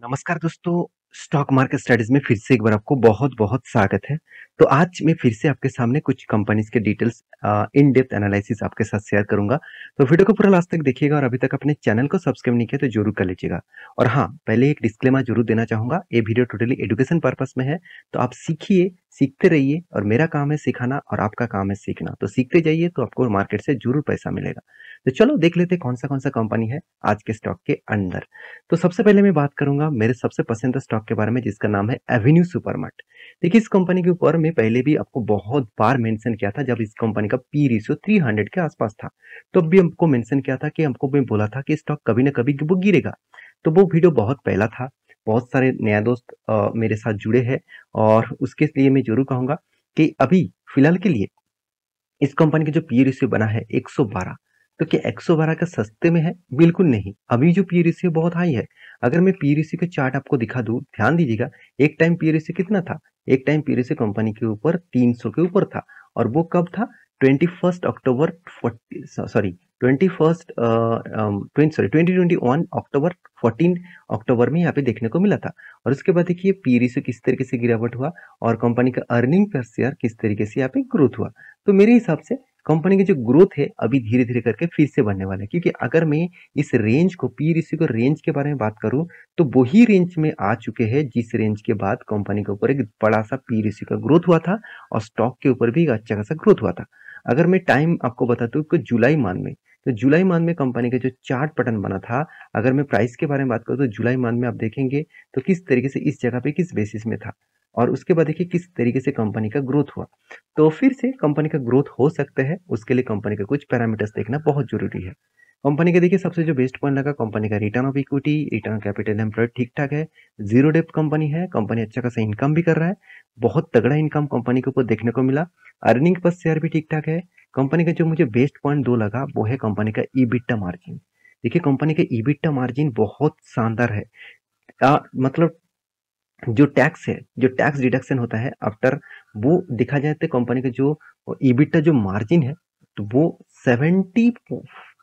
नमस्कार दोस्तों, stock market studies में फिर से एक बार आपको बहुत-बहुत स्वागत है। तो आज मैं फिर से आपके सामने कुछ कंपनीज़ के डिटेल्स इन डेप्थ एनालिसिस आपके साथ शेयर करूँगा। तो वीडियो को पूरा लास्ट तक देखिएगा और अभी तक अपने चैनल को सब्सक्राइब नहीं किया तो ज़रूर कर लीजिएगा। और हाँ, पहले एक डिस्क्लेमर ज़रूर देना चाहूँगा, ये वीडियो टोटली एजुकेशन पर्पस में है, तो आप सीखिए, सीखते रहिए और मेरा काम है सिखाना और आपका काम है सीखना। तो सीखते जाइए तो आपको मार्केट से ज़रूर पैसा मिलेगा। तो चलो देख लेते हैं कौन-सा कंपनी है आज के स्टॉक के अंदर। तो सबसे पहले मैं बात करूंगा मेरे सबसे पसंदीदा स्टॉक के बारे में जिसका नाम है एवेन्यू सुपरमार्ट। देखिए इस कंपनी के ऊपर मैं पहले भी आपको बहुत बार मेंशन किया था जब इस कंपनी का पी रेशियो 300 के आसपास था। तो भी हमको मेंशन किया था कि हमको मैं बोला था कि स्टॉक कभी ना कभी वो गिरेगा। तो वो वीडियो बहुत पहला था। बहुत सारे नया दोस्त मेरे साथ जुड़े हैं और उसके लिए मैं जरूर कहूंगा कि अभी फिलहाल के लिए इस कंपनी का जो पी रेशियो बना है 112। तो क्या 112 का सस्ते में है? बिल्कुल नहीं। अभी जो पी रेशियो बहुत हाई है। अगर मैं पी रेशियो के चार्ट आपको दिखा दूं, ध्यान दीजिएगा। एक टाइम पी रेशियो कितना था? एक टाइम पी रेशियो कंपनी के ऊपर 300 के ऊपर था और वो कब था? 21 अक्टूबर 40 सॉरी 21 सॉरी 2021 अक्टूबर 14 अक्टूबर में यहाँ पे देखने को मिला था। और उसके बाद देखिए पी रेशियो किस तरीके से गिरावट हुआ और कंपनी का अर्निंग पर शेयर किस तरीके से यहाँ पे ग्रोथ हुआ। तो मेरे हिसाब से कंपनी की जो ग्रोथ है अभी धीरे धीरे करके फिर से बढ़ने वाला है, क्योंकि अगर मैं इस रेंज को पी रेशियो को रेंज के बारे में बात करूं तो वही रेंज में आ चुके हैं जिस रेंज के बाद कंपनी के ऊपर एक बड़ा सा पी रेशियो का ग्रोथ हुआ था और स्टॉक के ऊपर भी एक अच्छा खासा ग्रोथ हुआ था। अगर मैं टाइम आपको बता दूं कि जुलाई माह में, तो जुलाई माह में कंपनी का जो चार्ट पैटर्न बना था, अगर मैं प्राइस के बारे में बात करूं तो जुलाई माह में आप देखेंगे तो किस तरीके से इस जगह पे किस बेसिस में था और उसके बाद देखिए किस तरीके से कंपनी का ग्रोथ हुआ। तो फिर से कंपनी का ग्रोथ हो सकता है, उसके लिए कंपनी का कुछ पैरामीटर्स देखना बहुत जरूरी है। कंपनी का देखिए सबसे जो बेस्ट पॉइंट लगा कंपनी का return of equity, return of capital employed ठीक ठाक है। जीरो डेप्थ कंपनी है, कंपनी अच्छा खासा इनकम भी कर रहा है। बहुत तगड़ा इनकम कंपनी के ऊपर देखने को मिला। अर्निंग पर शेयर भी ठीक ठाक है। कंपनी का जो मुझे बेस्ट पॉइंट दो लगा वो है कंपनी का ईबिटा मार्जिन। देखिए कंपनी का ईबिटा मार्जिन बहुत शानदार है। मतलब जो टैक्स डिडक्शन होता है आफ्टर, वो देखा जाए तो कंपनी का जो ईबिटा जो मार्जिन है तो वो 70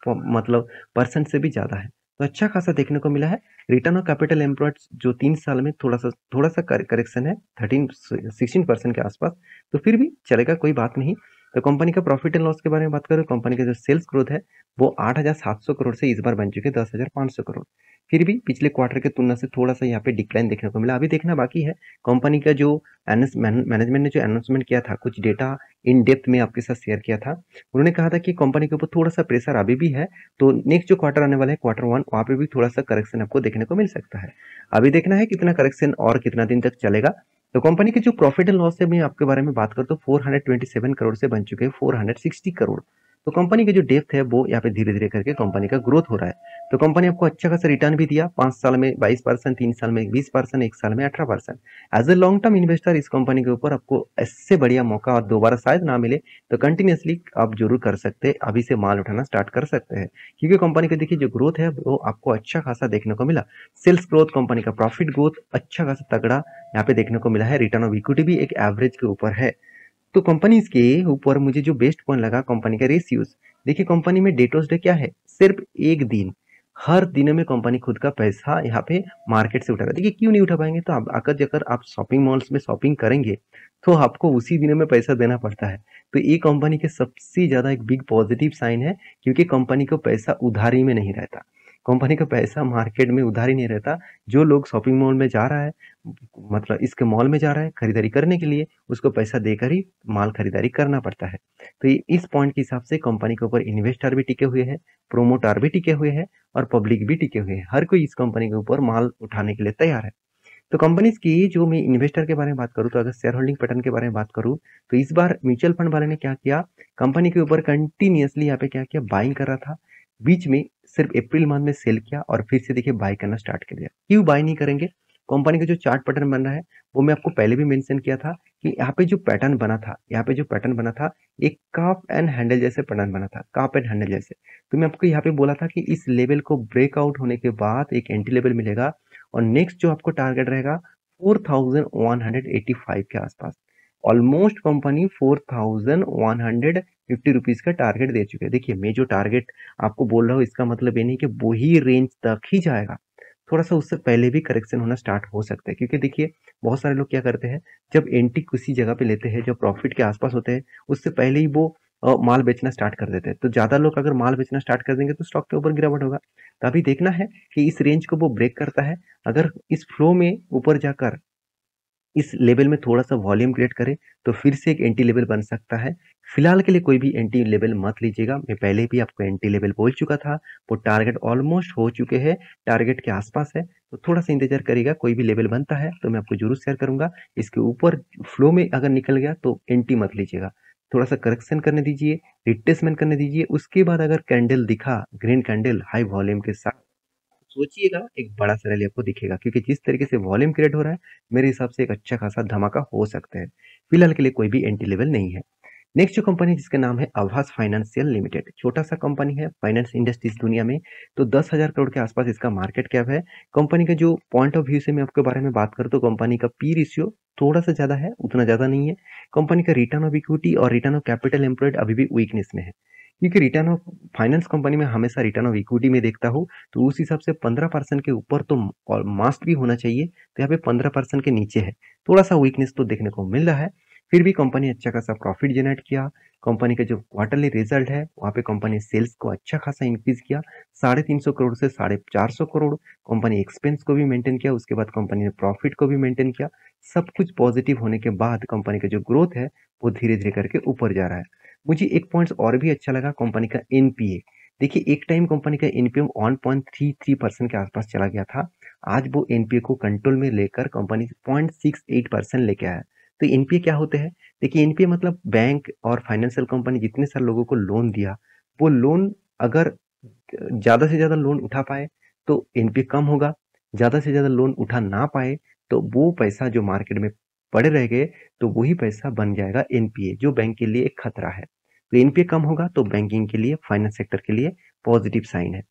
मतलब परसेंट से भी ज्यादा है। तो अच्छा खासा देखने को मिला है। रिटर्न ऑफ कैपिटल एम्प्लॉयड जो 3 साल में थोड़ा सा करेक्शन है 13-16% के आसपास। तो फिर भी चलेगा, कोई बात नहीं। तो कंपनी का प्रॉफिट एंड लॉस के बारे में बात करें, कंपनी का जो सेल्स ग्रोथ है वो 8,700 करोड़ से इस बार बन चुके 10,500 करोड़। फिर भी पिछले क्वार्टर के तुलना से थोड़ा सा यहाँ पे डिक्लाइन देखने को मिला। अभी देखना बाकी है कंपनी का जो मैनेजमेंट ने जो अनाउंसमेंट किया था, कुछ डेटा इन डेप्थ में आपके साथ शेयर किया था। उन्होंने कहा था कि कंपनी के ऊपर थोड़ा सा प्रेशर अभी भी है, तो नेक्स्ट जो क्वार्टर आने वाला है क्वार्टर वन, वहाँ पे भी थोड़ा सा करेक्शन आपको देखने को मिल सकता है। अभी देखना है कितना करेक्शन और कितना दिन तक चलेगा। तो कंपनी की जो प्रॉफिट एंड लॉस है मैं आपके बारे में बात करता हूँ, 427 करोड़ से बन चुके हैं 460 करोड़। तो कंपनी की जो डेप्थ है वो यहाँ पे धीरे धीरे करके कंपनी का ग्रोथ हो रहा है। तो कंपनी आपको अच्छा खासा रिटर्न भी दिया, 5 साल में 22%, 3 साल में 20%, 1 साल में 18%। As a long term investor इस कंपनी के ऊपर आपको इससे बढ़िया मौका और दोबारा शायद ना मिले, तो कंटिन्यूसली आप जरूर कर सकते हैं, अभी से माल उठाना स्टार्ट कर सकते हैं। क्योंकि कंपनी का देखिए जो ग्रोथ है वो आपको अच्छा खासा देखने को मिला। सेल्स ग्रोथ, कंपनी का प्रॉफिट ग्रोथ अच्छा खासा तगड़ा यहाँ पे देखने को मिला है। रिटर्न ऑफ इक्विटी भी एक एवरेज के ऊपर है। तो कंपनीज के ऊपर मुझे जो बेस्ट पॉइंट लगा कंपनी का रेशियोज। देखिए कंपनी में डेटोस डे क्या है, सिर्फ एक दिन। हर दिन में कंपनी खुद का पैसा यहाँ पे मार्केट से उठाएगा। देखिए क्यों नहीं उठा पाएंगे, तो आप अगर जगह आप शॉपिंग मॉल्स में शॉपिंग करेंगे तो आपको उसी दिन में पैसा देना पड़ता है। तो ये कंपनी के सबसे ज्यादा एक बिग पॉजिटिव साइन है, क्योंकि कंपनी को पैसा उधारी में नहीं रहता। कंपनी का पैसा मार्केट में उधारी नहीं रहता। जो लोग शॉपिंग मॉल में जा रहा है, मतलब इसके मॉल में जा रहा है खरीदारी करने के लिए, उसको पैसा देकर ही माल खरीदारी करना पड़ता है। तो इस पॉइंट के हिसाब से कंपनी के ऊपर इन्वेस्टर भी टिके हुए हैं, प्रोमोटर भी टिके हुए हैं और पब्लिक भी टिके हुए हैं। हर कोई इस कंपनी के ऊपर माल उठाने के लिए तैयार है। तो कंपनीज की जो मैं इन्वेस्टर के बारे में बात करूँ, तो अगर शेयर होल्डिंग पैटर्न के बारे में बात करूँ, तो इस बार म्यूचुअल फंड वाले ने क्या किया, कंपनी के ऊपर कंटिन्यूअसली यहाँ पे क्या किया, बाइंग कर रहा था। बीच में सिर्फ अप्रैल मंथ में सेल किया और फिर से देखिए बाय करना स्टार्ट कर दिया। क्यों बाय नहीं करेंगे? कंपनी का जो चार्ट पैटर्न बन रहा है वो मैं आपको पहले भी मेंशन किया था कि यहाँ पे जो पैटर्न बना था, यहाँ पे जो पैटर्न बना था, एक काफ एंड हैंडल जैसे पैटर्न बना था, काफ एंड हैंडल जैसे। तो मैं आपको यहाँ पे बोला था कि इस लेवल को ब्रेकआउट होने के बाद एक एंटी लेवल मिलेगा और नेक्स्ट जो आपको टारगेट रहेगा 4185 के आसपास। ऑलमोस्ट कंपनी 4150 रुपीज का टारगेट दे चुके हैं। देखिए मैं जो टारगेट आपको बोल रहा हूँ इसका मतलब ये नहीं कि वही रेंज तक ही जाएगा। थोड़ा-सा उससे पहले भी करेक्शन होना स्टार्ट हो सकता है। क्योंकि देखिए, बहुत सारे लोग क्या करते हैं, जब एंट्री किसी जगह पे लेते हैं, जब प्रॉफिट के आस-पास होते हैं, उससे पहले ही वो माल बेचना स्टार्ट कर देते हैं। तो ज़्यादा लोग अगर माल बेचना स्टार्ट कर देंगे, तो स्टॉक के ऊपर गिरावट होगा। तो अभी देखना है कि इस रेंज को वो ब्रेक करता है। अगर इस फ्लो में ऊपर जाकर इस लेवल में थोड़ा-सा वॉल्यूम क्रिएट करे, तो फिर से एक एंट्री लेवल बन सकता है। फिलहाल के लिए कोई भी एंट्री लेवल मत लीजिएगा। मैं पहले भी आपको एंट्री लेवल बोल चुका था, वो टारगेट ऑलमोस्ट हो चुके हैं, टारगेट के आस-पास है। तो थोड़ा-सा इंतज़ार करिएगा, कोई भी लेवल बनता है तो मैं आपको ज़रूर शेयर करूँगा। इसके ऊपर फ्लो में अगर निकल गया तो एंट्री मत लीजिएगा। थोड़ा-सा करेक्शन करने दीजिए, रिट्रेसमेंट करने दीजिए, उसके बाद अगर कैंडल दिखा, ग्रीन कैंडल हाई वॉल्यूम के साथ, सोचिएगा एक बड़ा सा रैली आपको दिखेगा, क्योंकि जिस तरीके से वॉल्यूम क्रिएट हो रहा है, मेरे हिसाब से एक अच्छा खासा धमाका हो सकता है। फिलहाल के लिए कोई भी एंट्री लेवल नहीं है। नेक्स्ट जो कंपनी है जिसका नाम है आभास फाइनेंशियल लिमिटेड, छोटा सा कंपनी है फाइनेंस इंडस्ट्रीज दुनिया में। तो 10,000 करोड़ के आसपास इसका मार्केट कैप है। कंपनी का जो पॉइंट ऑफ व्यू से मैं आपके बारे में बात करूँ, तो कंपनी का पी रेशियो थोड़ा सा ज्यादा है, उतना ज्यादा नहीं है। कंपनी का रिटर्न ऑफ इक्विटी और रिटर्न ऑफ कैपिटल एम्प्लॉयड अभी भी वीकनेस में है, क्योंकि रिटर्न ऑफ फाइनेंस कंपनी में हमेशा रिटर्न ऑफ इक्विटी में देखता हूँ, तो उस हिसाब से 15% के ऊपर तो और मास्ट भी होना चाहिए। तो यहाँ पे 15% के नीचे है, थोड़ा सा वीकनेस तो देखने को मिल रहा है। फिर भी कंपनी अच्छा खासा प्रॉफिट जनरेट किया। कंपनी का जो क्वार्टरली रिजल्ट है, वहाँ पे कंपनी सेल्स को अच्छा खासा इंक्रीज किया, 350 करोड़ से 450 करोड़। कंपनी एक्सपेंस को भी मेंटेन किया, उसके बाद कंपनी ने प्रॉफिट को भी मेंटेन किया। सब कुछ पॉजिटिव होने के बाद कंपनी का जो ग्रोथ है, वो धीरे धीरे करके ऊपर जा रहा है। मुझे एक पॉइंट और भी अच्छा लगा, कंपनी का एनपीए। देखिए, एक टाइम कंपनी का एनपीए 1.33% के आसपास चला गया था। आज वो एनपीए को कंट्रोल में लेकर कंपनी 0.68% लेके आया। तो एनपीए क्या होते हैं? देखिए, एनपीए मतलब बैंक और फाइनेंशियल कंपनी जितने सारे लोगों को लोन दिया, वो लोन अगर ज़्यादा से ज़्यादा लोन उठा पाए तो एनपीए कम होगा, ज़्यादा से ज़्यादा लोन उठा ना पाए तो वो पैसा जो मार्केट में पड़े रह गए, तो वही पैसा बन जाएगा एनपीए, जो बैंक के लिए एक खतरा है। तो एनपीए कम होगा तो बैंकिंग के लिए, फाइनेंस सेक्टर के लिए पॉजिटिव साइन है।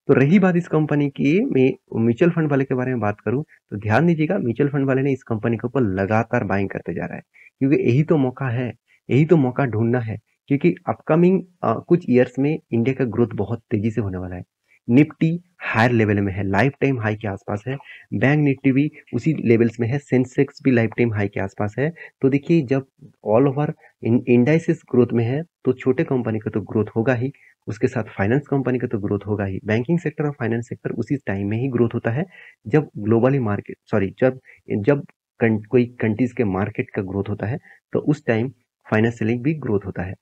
तो रही बात इस कंपनी की, मैं म्यूचुअल फंड वाले के बारे में बात करूं, तो ध्यान दीजिएगा, म्यूचुअल फंड वाले ने इस कंपनी के ऊपर लगातार बाइंग करते जा रहा है, क्योंकि यही तो मौका है, यही तो मौका ढूंढना है। क्योंकि अपकमिंग कुछ ईयर्स में इंडिया का ग्रोथ बहुत तेजी से होने वाला है। निफ्टी हायर लेवल में है, लाइफ टाइम हाई के आसपास है। बैंक निफ्टी भी उसी लेवल्स में है, सेंसेक्स भी लाइफ टाइम हाई के आसपास है। तो देखिए, जब ऑल ओवर इंडाइसेस ग्रोथ में है, तो छोटे कंपनी का तो ग्रोथ होगा ही, उसके साथ फाइनेंस कंपनी का तो ग्रोथ होगा ही। बैंकिंग सेक्टर और फाइनेंस सेक्टर उसी टाइम में ही ग्रोथ होता है, जब ग्लोबली मार्केट सॉरी जब जब कोई कंट्रीज के मार्केट का ग्रोथ होता है, तो उस टाइम फाइनेंशियली भी ग्रोथ होता है।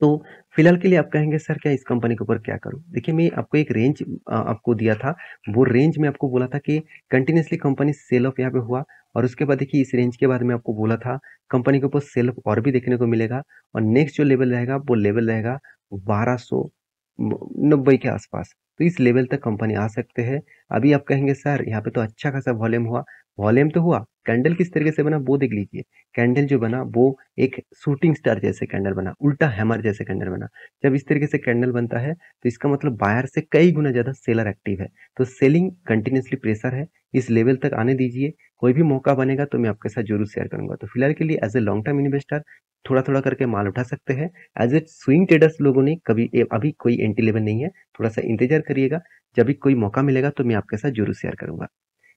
तो फिलहाल के लिए आप कहेंगे सर क्या इस कंपनी के ऊपर क्या करूं? देखिए, मैं आपको एक रेंज आपको दिया था। वो रेंज में आपको बोला था कि कंटिन्यूसली कंपनी सेल ऑफ यहाँ पे हुआ, और उसके बाद देखिए इस रेंज के बाद में आपको बोला था कंपनी के ऊपर सेल ऑफ और भी देखने को मिलेगा, और नेक्स्ट जो लेवल रहेगा वो लेवल रहेगा 1290 के आसपास। तो इस लेवल तक कंपनी आ सकते हैं। अभी आप कहेंगे सर यहाँ पे तो अच्छा खासा वॉल्यूम हुआ। वॉल्यूम तो हुआ, कैंडल किस तरीके से बना वो देख लीजिए। कैंडल जो बना वो एक शूटिंग स्टार जैसे कैंडल बना, उल्टा हैमर जैसे कैंडल बना। जब इस तरीके से कैंडल बनता है, तो इसका मतलब बायर से कई गुना ज्यादा सेलर एक्टिव है। तो सेलिंग कंटिन्यूसली प्रेशर है, इस लेवल तक आने दीजिए। कोई भी मौका बनेगा तो मैं आपके साथ जरूर शेयर करूंगा। तो फिलहाल के लिए as a long term investor थोड़ा थोड़ा करके माल उठा सकते हैं। एज ए स्विंग ट्रेडर्स लोगों ने कभी अभी कोई एंट्री लेवल नहीं है, थोड़ा सा इंतजार करिएगा। जब भी कोई मौका मिलेगा तो मैं आपके साथ जरूर शेयर करूंगा।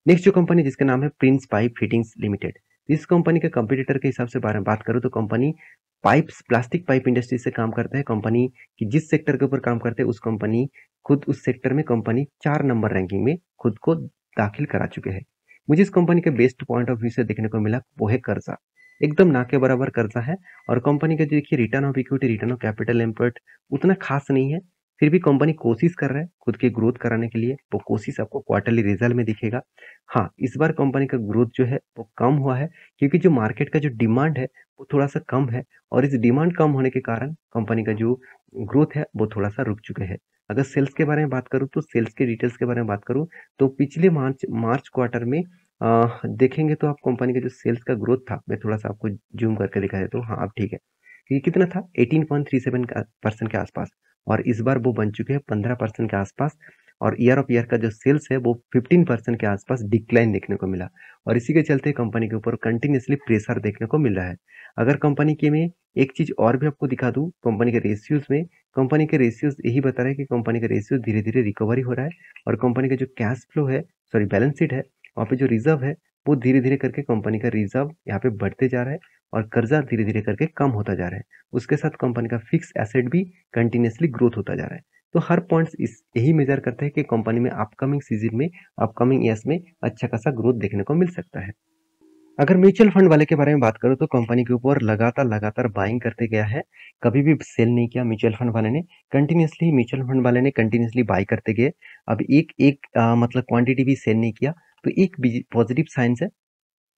नेक्स्ट जो कंपनी जिसका नाम है प्रिंस पाइप फिटिंग्स लिमिटेड, इस कंपनी के कंपटीटर के हिसाब से बारे में बात करूं, तो company pipes plastic pipe industry से काम करता है। कंपनी की जिस सेक्टर के ऊपर काम करते हैं, उस कंपनी खुद उस सेक्टर में कंपनी 4 नंबर रैंकिंग में खुद को दाखिल करा चुके हैं। मुझे इस कंपनी के बेस्ट पॉइंट ऑफ व्यू से देखने को मिला वो है कर्जा, एकदम ना के बराबर कर्जा है। और कंपनी का जो देखिए return of equity, return of capital employed उतना खास नहीं है। फिर भी कंपनी कोशिश कर रहा है खुद की ग्रोथ कराने के लिए, वो कोशिश आपको क्वार्टरली रिजल्ट में दिखेगा। हाँ, इस बार कंपनी का ग्रोथ जो है वो कम हुआ है, क्योंकि जो मार्केट का जो डिमांड है वो थोड़ा सा कम है, और इस डिमांड कम होने के कारण कंपनी का जो ग्रोथ है वो थोड़ा सा रुक चुके हैं। अगर सेल्स के बारे में बात करूँ, तो सेल्स के डिटेल्स के बारे में बात करूँ, तो पिछले मार्च मार्च क्वार्टर में देखेंगे तो आप कंपनी का जो सेल्स का ग्रोथ था, मैं थोड़ा सा आपको जूम करके दिखा देता हूँ। हाँ, अब ठीक है। ये कितना था? 18.37% के आसपास, और इस बार वो बन चुके हैं 15% के आसपास। और ईयर ऑफ ईयर का जो सेल्स है वो 15% के आसपास डिक्लाइन देखने को मिला और इसी के चलते कंपनी के ऊपर कंटिन्यूअसली प्रेशर देखने को मिल रहा है। अगर कंपनी के में एक चीज़ और भी आपको दिखा दूँ कंपनी के रेशियोज़ में, कंपनी के रेशियोज़ यही बता रहे हैं कि कंपनी का रेशियो धीरे-धीरे रिकवरी हो रहा है और कंपनी का जो कैश फ्लो है, सॉरी बैलेंस शीट है, वहाँ पे जो रिज़र्व है, वो धीरे-धीरे करके कंपनी का रिज़र्व यहाँ पे बढ़ते जा रहा है और कर्जा धीरे-धीरे करके कम होता जा रहा है। उसके साथ कंपनी का फिक्स एसेट भी कंटिन्यूअसली ग्रोथ होता जा रहा है। तो हर पॉइंट्स इस यही मेजर करते हैं कि कंपनी में अपकमिंग सीजन में, अपकमिंग ईयर्स में अच्छा खासा ग्रोथ देखने को मिल सकता है। अगर म्यूचुअल फंड वाले के बारे में बात करूँ तो कंपनी के ऊपर लगातार बाइंग करते गया है। कभी भी सेल नहीं किया म्यूचुअल फंड वाले ने, कंटिन्यूअसली म्यूचुअल फंड वाले ने कंटिन्यूअसली बाय करते गए। अब एक एक मतलब क्वांटिटी भी सेल नहीं किया, तो एक पॉजिटिव साइंस है।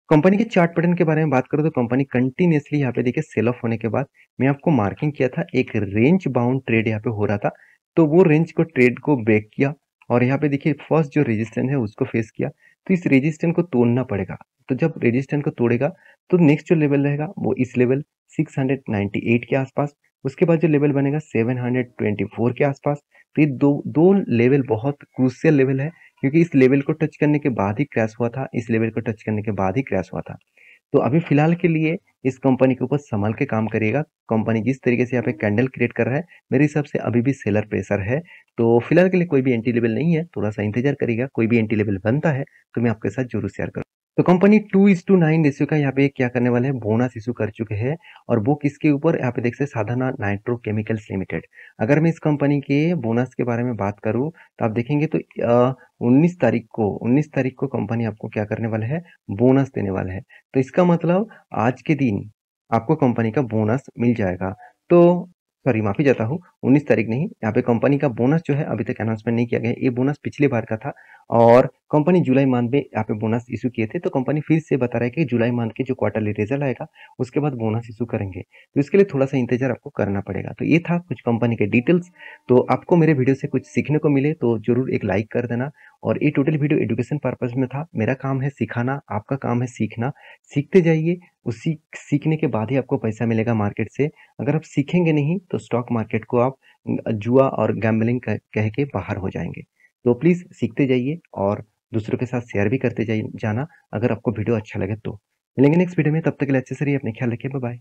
कंपनी के चार्ट पैटर्न के बारे में बात करूँ तो कंपनी कंटिन्यूअसली यहाँ पे देखिए सेल ऑफ होने के बाद मैं आपको मार्किंग किया था, एक रेंज बाउंड ट्रेड यहाँ पे हो रहा था, तो वो रेंज को ट्रेड को ब्रेक किया और यहाँ पे देखिए फर्स्ट जो रेजिस्टेंस है उसको फेस किया, तो इस रेजिस्टेंस को तोड़ना पड़ेगा। तो जब रेजिस्टेंस को तोड़ेगा तो नेक्स्ट जो लेवल रहेगा वो इस लेवल 698 के आसपास, उसके बाद जो लेवल बनेगा 724 के आसपास। तो ये दो दो लेवल बहुत क्रूशियल लेवल है क्योंकि इस लेवल को टच करने के बाद ही क्रैश हुआ था, इस लेवल को टच करने के बाद ही क्रैश हुआ था। तो अभी फिलहाल के लिए इस कंपनी के ऊपर संभल के काम करिएगा। कंपनी जिस तरीके से यहाँ पे कैंडल क्रिएट कर रहा है, मेरे हिसाब से अभी भी सेलर प्रेशर है। तो फिलहाल के लिए कोई भी एंट्री लेवल नहीं है, थोड़ा-सा इंतज़ार करिएगा। कोई भी एंट्री लेवल बनता है, तो मैं आपके साथ ज़रूर शेयर करूँ। तो कंपनी 2:9 रेशियो का यहाँ पे क्या करने वाले हैं, बोनस इश्यू कर चुके हैं और वो किसके ऊपर, यहाँ पे देख सकते हैं साधना नाइट्रो केमिकल्स लिमिटेड। अगर मैं इस कंपनी के बोनस के बारे में बात करूँ, तो आप देखेंगे तो 19 तारीख को कंपनी आपको क्या करने वाला है, बोनस देने वाला है। तो इसका मतलब आज के दिन आपको कंपनी का बोनस मिल जाएगा। तो सॉरी माफ़ी चाहता हूँ, 19 तारीख नहीं, यहाँ पे कंपनी का बोनस जो है अभी तक अनाउंसमेंट नहीं किया गया है। ये बोनस पिछले बार का था और कंपनी जुलाई मंथ में यहाँ पे बोनस इश्यू किए थे, तो कंपनी फिर से बता रहा है कि जुलाई मंथ के जो क्वार्टरली रिजल्ट आएगा, उसके बाद बोनस इश्यू करेंगे। तो इसके लिए थोड़ा-सा इंतज़ार आपको करना पड़ेगा। तो ये था कुछ कंपनी के डिटेल्स। तो आपको मेरे वीडियो से कुछ सीखने को मिले तो ज़रूर एक लाइक कर देना और ये टोटल वीडियो एजुकेशन पर्पज़ में था। मेरा काम है सिखाना, आपका काम है सीखना। सीखते जाइए, उसी सीखने के बाद ही आपको पैसा मिलेगा मार्केट से। अगर आप सीखेंगे नहीं तो स्टॉक मार्केट को आप जुआ और गैम्बलिंग कह के बाहर हो जाएँगे। तो प्लीज़ सीखते जाइए और दूसरों के साथ शेयर भी करते जाना अगर आपको वीडियो अच्छा लगे तो। मिलेंगे नेक्स्ट वीडियो में, तब तक के लिए अच्छे से रहिए, अपना ख्याल रखिए, बाय बाय।